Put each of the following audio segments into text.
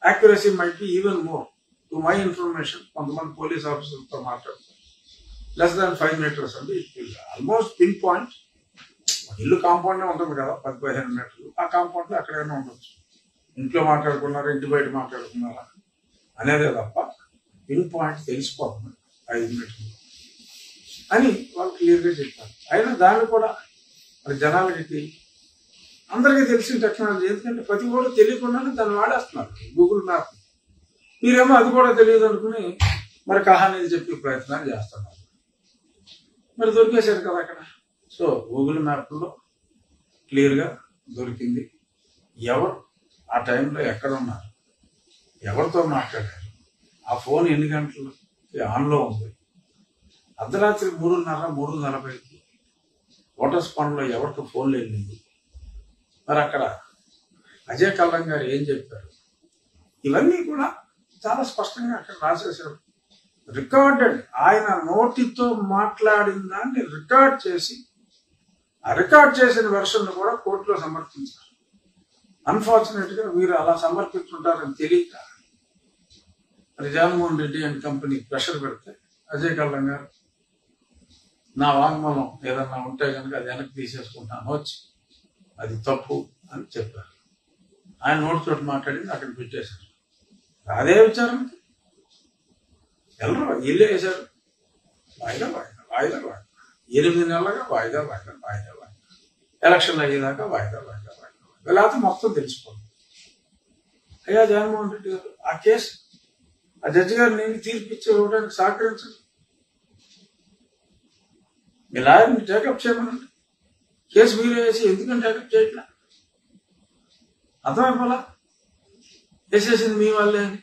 Accuracy might be even more. To my information కొంతమంది police ఆఫీసర్లతో మాట్లాడుతారు, less than 5 meters అంటే almost pin point. ఇల్లు compound ఉంటుంది కదా 10-15 మీటర్లు, ఆ కాంపౌండ్ లో ఎక్కడైనా ఉండొచ్చు. ఇంట్లో మాట్లాడుకున్నారా, ఇంటి బయట మాట్లాడుకున్నారా అనేదే తప్ప పిన్ పాయింట్ తెలిసిపోతుంది 5 మీటర్లు అని వాళ్ళు క్లియర్గా చెప్పారు. అయినా దాన్ని కూడా మరి జనాలకి అందరికీ తెలిసిన టెక్నాలజీ, ఎందుకంటే ప్రతి కూడా తెలియకుండానే దాన్ని వాడేస్తున్నారు గూగుల్ మ్యాప్. మీరేమో అది కూడా తెలియదు అనుకుని మరి కహానీలు చెప్పే ప్రయత్నాలు చేస్తున్నారు. మరి దొరికేశారు కదా అక్కడ. సో గూగుల్ మ్యాప్లో క్లియర్గా దొరికింది ఎవరు ఆ టైంలో ఎక్కడ ఉన్నారు, ఎవరితో మాట్లాడారు, ఆ ఫోన్ ఎన్ని గంటలకి ఆన్లో ఉంది, అర్ధరాత్రి 3:30-3:40కి లోటస్ పండ్లో ఎవరికి ఫోన్లు వెళ్ళింది, మరి అక్కడ అజయ్ కల్లం గారు ఏం చెప్పారు, ఇవన్నీ కూడా చాలా స్పష్టంగా అక్కడ రాసేశారు. రికార్డెడ్, ఆయన నోటితో మాట్లాడిన దాన్ని రికార్డ్ చేసి ఆ రికార్డ్ చేసిన వెర్షన్ కూడా కోర్టులో సమర్పించారు. అన్ఫార్చునేట్ గా వీరు అలా సమర్పించుంటారని తెలియక మరి Jaganmohan Reddy and company pressure పెడితే అజయ్ కల్లం గారు నా వాంగ్మూలం ఏదన్నా ఉంటే కనుక అది వెనక్కి తీసేసుకుంటాను వచ్చి, అది తప్పు అని చెప్పారు. ఆయన నోటితోటి మాట్లాడింది అక్కడ పెట్టేశారు. అదే విచారణకి వెళ్ళరు, వీళ్ళే వేశారు. వాయిదా వాయిదా వాయిదా వాయిదా 8 నెలలుగా వాయిదా వాయిదా వాయిదా వాయిదా, ఎలక్షన్లు అయ్యేదాకా వాయిదా వాయిదా వాయిదా వాయిదా, లేకపోతే మొత్తం తెలిసిపోతుంది. అయ్యా జగన్మోహన్ రెడ్డి గారు ఆ కేసు ఆ జడ్జి గారు నేను తీర్పిచ్చి ఇవ్వడానికి సహకరించండి, మీ లాయర్ని టేకప్ చేయమనండి. కేసు మీరే వేసి ఎందుకంటే టేకప్ చేయట్లా అర్థమైపోలా. వేసేసింది మీ వాళ్ళే అని,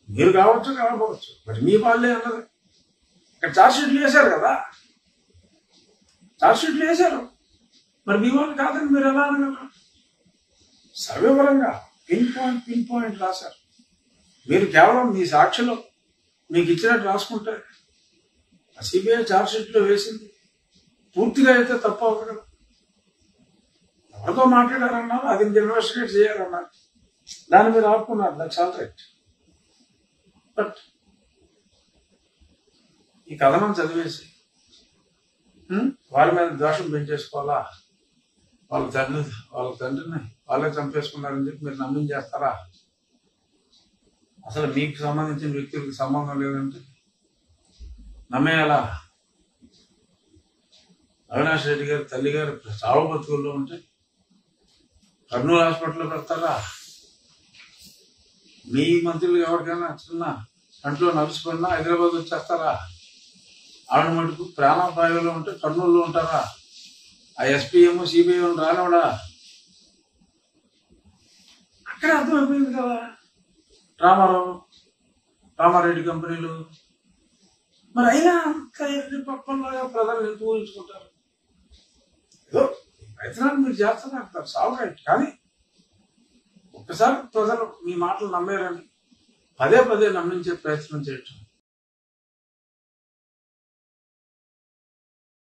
మీరు కావచ్చు కాకపోవచ్చు, మరి మీ వాళ్ళే అన్నది. ఇక్కడ ఛార్జ్షీట్లు వేశారు కదా, ఛార్జ్షీట్లు వేశారు, మరి మీ వాళ్ళు కాదని మీరు ఎలా అనగలరు? సవివరంగా పిన్ పాయింట్ రాశారు. మీరు కేవలం మీ సాక్షిలో మీకు ఇచ్చినట్టు రాసుకుంటే సిబిఐ ఛార్జ్షీట్లో వేసింది పూర్తిగా అయితే తప్ప అవ్వదు. ఎవరితో మాట్లాడారన్నారు, అది ఇన్వెస్టిగేట్ చేయాలన్నారు, దాన్ని మీరు ఆపుకున్నారు, దట్స్ ఆల్ రైట్. బట్ ఈ కథనం చదివేసి వారి మీద దోషం పెంచేసుకోవాలా, వాళ్ళ తండ్రిని వాళ్ళే చంపేసుకున్నారని చెప్పి మీరు నమ్మించేస్తారా? అసలు మీకు సంబంధించిన వ్యక్తులకు సంబంధం లేదంటే నమ్మేయాలా? అవినాష్ రెడ్డి గారి తల్లి గారు చావు బతుకుల్లో ఉంటే కర్నూలు హాస్పిటల్లో పెడతారా? మీ మంత్రులు ఎవరికైనా చిన్న కంట్లో నలిసిపోయినా హైదరాబాద్ వచ్చేస్తారా? ఆవిడ మటుకు ప్రాణాపాయంలో ఉంటే కర్నూలులో ఉంటారా? ఆ ఎస్పీఎం సిబిఐ రానివాడా? అక్కడ అర్థమైపోయింది కదా రామారెడ్డి కంపెనీలు. మరి అయినా అంత ఎన్ని పక్కల్లాగా ప్రజలు ఎందుకు ఊహించుకుంటారు? ఏదో ప్రయత్నాలు మీరు చేస్తున్నారు, సాల్ రైట్. కానీ ఒక్కసారి ప్రజలు మీ మాటలు నమ్మేరని పదే నమ్మించే ప్రయత్నం చేయటం